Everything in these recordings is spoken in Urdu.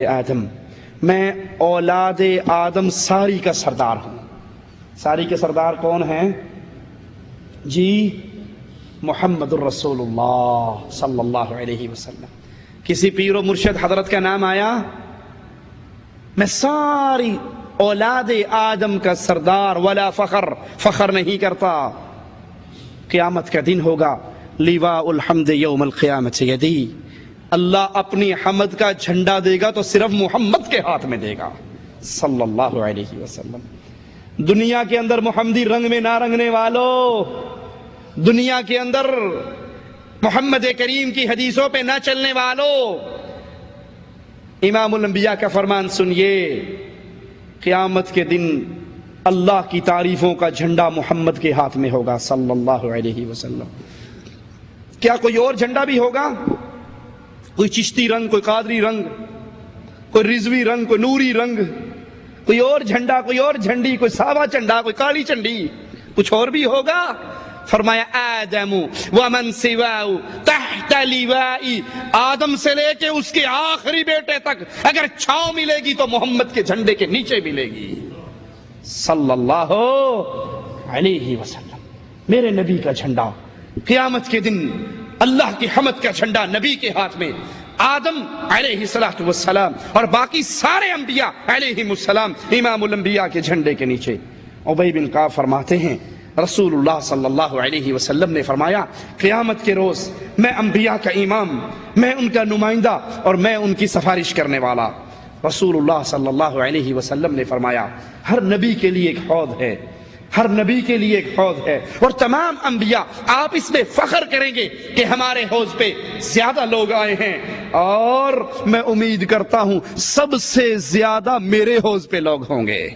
آدم، میں اولاد آدم ساری کا سردار ہوں۔ ساری کے سردار کون ہیں جی؟ محمد الرسول اللہ صلی اللہ علیہ وسلم۔ کسی پیر و مرشد حضرت کا نام آیا؟ میں ساری اولاد آدم کا سردار، ولا فخر نہیں کرتا۔ قیامت کا دن ہوگا، لیواء الحمد یوم القیامت یدی، اللہ اپنی حمد کا جھنڈا دے گا تو صرف محمد کے ہاتھ میں دے گا صلی اللہ علیہ وسلم۔ دنیا کے اندر محمدی رنگ میں نہ رنگنے والوں، دنیا کے اندر محمد کریم کی حدیثوں پہ نہ چلنے والوں، امام الانبیاء کا فرمان سنیے، قیامت کے دن اللہ کی تعریفوں کا جھنڈا محمد کے ہاتھ میں ہوگا صلی اللہ علیہ وسلم۔ کیا کوئی اور جھنڈا بھی ہوگا؟ کوئی چشتی رنگ، کوئی قادری رنگ، کوئی رضوی رنگ، کوئی نوری رنگ، کوئی اور جھنڈا، کوئی اور جھنڈی، کوئی ساوا جھنڈا، کوئی کالی جھنڈی، کچھ اور بھی ہوگا؟ فرمایا آدم ومن سواہ تحت لیوائی، آدم سے لے کے اس کے آخری بیٹے تک اگر چھاؤں ملے گی تو محمد کے جھنڈے کے نیچے ملے گی صلی اللہ علیہ وسلم۔ میرے نبی کا جھنڈا قیامت کے دن، اللہ کی حمد کا جھنڈا نبی کے ہاتھ میں، آدم علیہ السلام اور باقی سارے انبیاء علیہم السلام امام الانبیاء کے جھنڈے کے نیچے۔ ابی بن کعب فرماتے ہیں رسول اللہ صلی اللہ علیہ وسلم نے فرمایا قیامت کے روز میں انبیاء کا امام، میں ان کا نمائندہ اور میں ان کی سفارش کرنے والا۔ رسول اللہ صلی اللہ علیہ وسلم نے فرمایا ہر نبی کے لیے ایک حوض ہے، ہر نبی کے لیے ایک حوض ہے، اور تمام انبیاء آپ اس میں فخر کریں گے کہ ہمارے حوض پہ زیادہ لوگ آئے ہیں، اور میں امید کرتا ہوں سب سے زیادہ میرے حوض پہ لوگ ہوں گے۔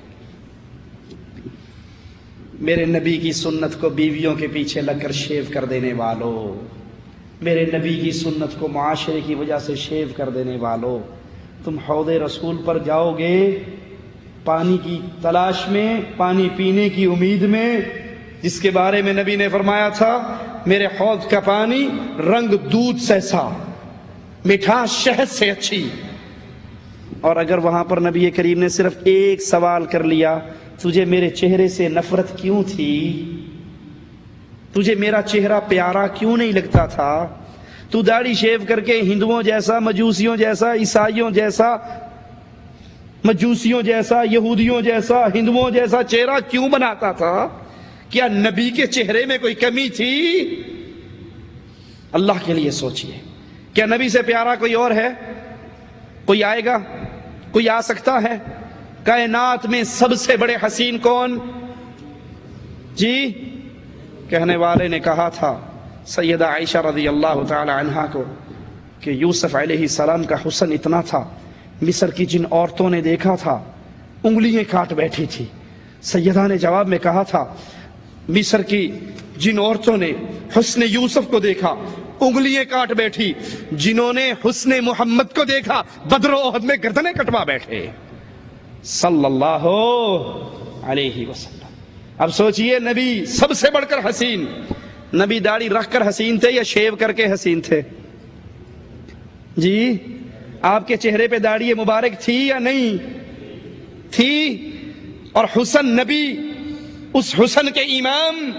میرے نبی کی سنت کو بیویوں کے پیچھے لگ کر شیو کر دینے والوں، میرے نبی کی سنت کو معاشرے کی وجہ سے شیو کر دینے والوں، تم حوض رسول پر جاؤ گے پانی کی تلاش میں، پانی پینے کی امید میں، جس کے بارے میں نبی نے فرمایا تھا میرے حوض کا پانی رنگ دودھ سیسا، مٹھاس شہد سے اچھی۔ اور اگر وہاں پر نبی کریم نے صرف ایک سوال کر لیا، تجھے میرے چہرے سے نفرت کیوں تھی؟ تجھے میرا چہرہ پیارا کیوں نہیں لگتا تھا؟ تو داڑھی شیو کر کے ہندوؤں جیسا، مجوسیوں جیسا، عیسائیوں جیسا، مجوسیوں جیسا، یہودیوں جیسا، ہندوؤں جیسا چہرہ کیوں بناتا تھا؟ کیا نبی کے چہرے میں کوئی کمی تھی؟ اللہ کے لیے سوچئے، کیا نبی سے پیارا کوئی اور ہے؟ کوئی آئے گا؟ کوئی آ سکتا ہے؟ کائنات میں سب سے بڑے حسین کون جی؟ کہنے والے نے کہا تھا سیدہ عائشہ رضی اللہ تعالی عنہا کو کہ یوسف علیہ السلام کا حسن اتنا تھا، مصر کی جن عورتوں نے دیکھا تھا انگلیاں کاٹ بیٹھی تھی۔ سیدہ نے جواب میں کہا تھا مصر کی جن عورتوں نے حسن یوسف کو دیکھا انگلیاں کاٹ بیٹھی، جنہوں نے حسن محمد کو دیکھا بدر و احد میں گردنیں کٹوا بیٹھے صلی اللہ علیہ وسلم۔ اب سوچئے نبی سب سے بڑھ کر حسین، نبی داڑھی رکھ کر حسین تھے یا شیو کر کے حسین تھے جی؟ آپ کے چہرے پہ داڑھی مبارک تھی یا نہیں تھی؟ اور حسن نبی، اس حسن کے امام،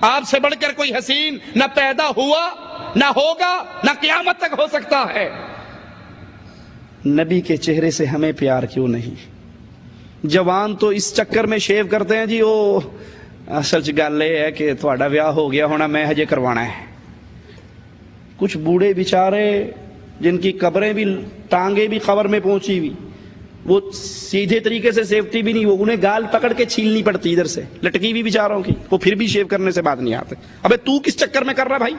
آپ سے بڑھ کر کوئی حسین نہ پیدا ہوا، نہ ہوگا، نہ قیامت تک ہو سکتا ہے۔ نبی کے چہرے سے ہمیں پیار کیوں نہیں؟ جوان تو اس چکر میں شیو کرتے ہیں جی، وہ اصل گل یہ ہے کہ تھوڑا بیاہ ہو گیا ہونا، میں ہجے کروانا ہے۔ کچھ بوڑھے بیچارے جن کی قبریں بھی، ٹانگیں بھی قبر میں پہنچی ہوئی، وہ سیدھے طریقے سے سیفٹی بھی نہیں، وہ انہیں گال پکڑ کے چھیلنی پڑتی ادھر سے، لٹکی بھی بیچاروں کی، وہ پھر بھی شیو کرنے سے بات نہیں آتے۔ ابے تو کس چکر میں کر رہا بھائی؟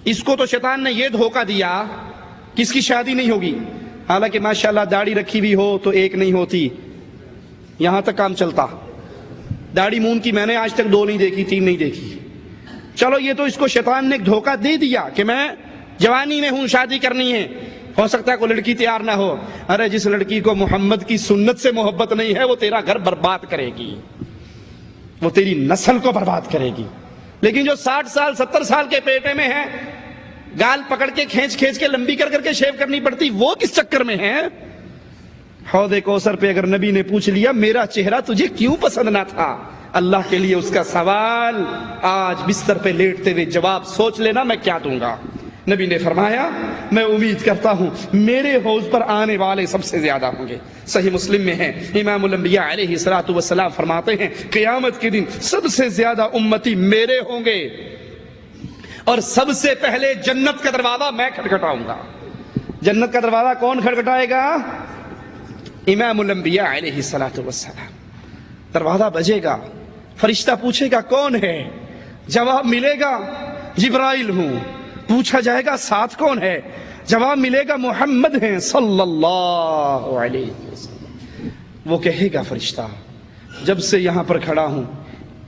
اس کو تو شیطان نے یہ دھوکہ دیا کہ اس کی شادی نہیں ہوگی، حالانکہ ماشاءاللہ داڑھی رکھی بھی ہو تو ایک نہیں ہوتی، یہاں تک کام چلتا۔ داڑھی مون کی میں نے آج تک 2 نہیں دیکھی، 3 نہیں دیکھی۔ چلو یہ تو اس کو شیطان نے ایک دھوکہ دے دیا کہ میں جوانی میں ہوں، شادی کرنی ہے، ہو سکتا ہے کوئی لڑکی تیار نہ ہو۔ ارے جس لڑکی کو محمد کی سنت سے محبت نہیں ہے وہ تیرا گھر برباد کرے گی، وہ تیری نسل کو برباد کرے گی۔ لیکن جو 60 سال 70 سال کے پیٹے میں ہے گال پکڑ کے کھینچ کھینچ کے لمبی کر کر کے شیو کرنی پڑتی، وہ کس چکر میں ہیں؟ حوض کوثر پہ اگر نبی نے پوچھ لیا میرا چہرہ تجھے کیوں پسند نہ تھا، اللہ کے لیے اس کا سوال آج بستر پہ لیٹتے ہوئے جواب سوچ لینا میں کیا دوں گا۔ نبی نے فرمایا میں امید کرتا ہوں میرے حوض پر آنے والے سب سے زیادہ ہوں گے۔ صحیح مسلم میں ہے، امام الانبیاء علیہ الصلوۃ والسلام فرماتے ہیں قیامت کے دن سب سے زیادہ امتی میرے ہوں گے اور سب سے پہلے جنت کا دروازہ میں کھٹکھٹاؤں گا۔ جنت کا دروازہ کون کھٹکھٹائے گا؟ امام الانبیاء علیہ الصلوۃ والسلام۔ دروازہ بجے گا، فرشتہ پوچھے گا کون ہے، جواب ملے گا جبرائیل ہوں۔ پوچھا جائے گا ساتھ کون ہے، جواب ملے گا محمد ہیں صلی اللہ علیہ وسلم۔ وہ کہے گا فرشتہ جب سے یہاں پر کھڑا ہوں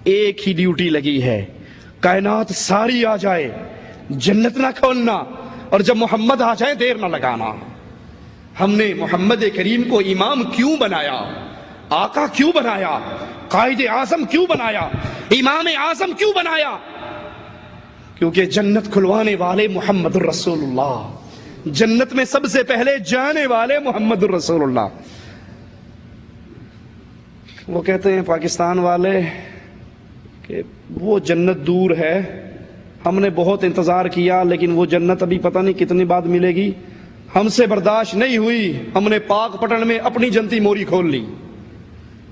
ایک ہی ڈیوٹی لگی ہے، کائنات ساری آ جائے جنت نہ کھولنا، اور جب محمد آ جائے دیر نہ لگانا۔ ہم نے محمد کریم کو امام کیوں بنایا، آقا کیوں بنایا، قائد اعظم کیوں بنایا، امام اعظم کیوں بنایا؟ کیونکہ جنت کھلوانے والے محمد الرسول اللہ، جنت میں سب سے پہلے جانے والے محمد الرسول اللہ۔ وہ کہتے ہیں پاکستان والے کہ وہ جنت دور ہے، ہم نے بہت انتظار کیا لیکن وہ جنت ابھی پتہ نہیں کتنی بعد ملے گی، ہم سے برداشت نہیں ہوئی، ہم نے پاک پٹن میں اپنی جنتی موری کھول لی۔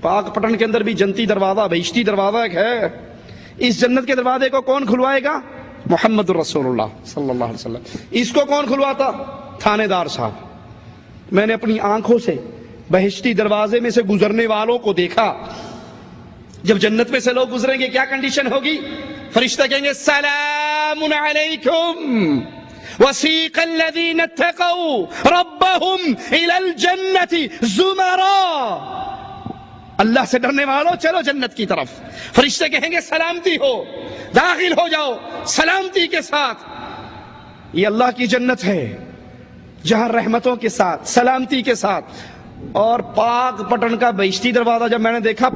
پاک پٹن کے اندر بھی جنتی دروازہ، بہشتی دروازہ ایک ہے۔ اس جنت کے دروازے کو کون کھلوائے گا؟ محمد الرسول اللہ صلی اللہ علیہ وسلم۔ اس کو کون کھلواتا؟ تھانے دار صاحب۔ میں نے اپنی آنکھوں سے بہشتی دروازے میں سے گزرنے والوں کو دیکھا۔ جب جنت میں سے لوگ گزریں گے کیا کنڈیشن ہوگی؟ فرشتہ کہیں گے سلام علیکم وسیق الذین اتقوا ربهم الى الجنة زمرا۔ اللہ سے ڈرنے والوں چلو جنت کی طرف۔ فرشتے کہیں گے سلامتی ہو، داخل ہو جاؤ سلامتی کے ساتھ۔ یہ اللہ کی جنت ہے جہاں رحمتوں کے ساتھ، سلامتی کے ساتھ۔ اور پاک پٹن کا بہشتی دروازہ جب میں نے دیکھا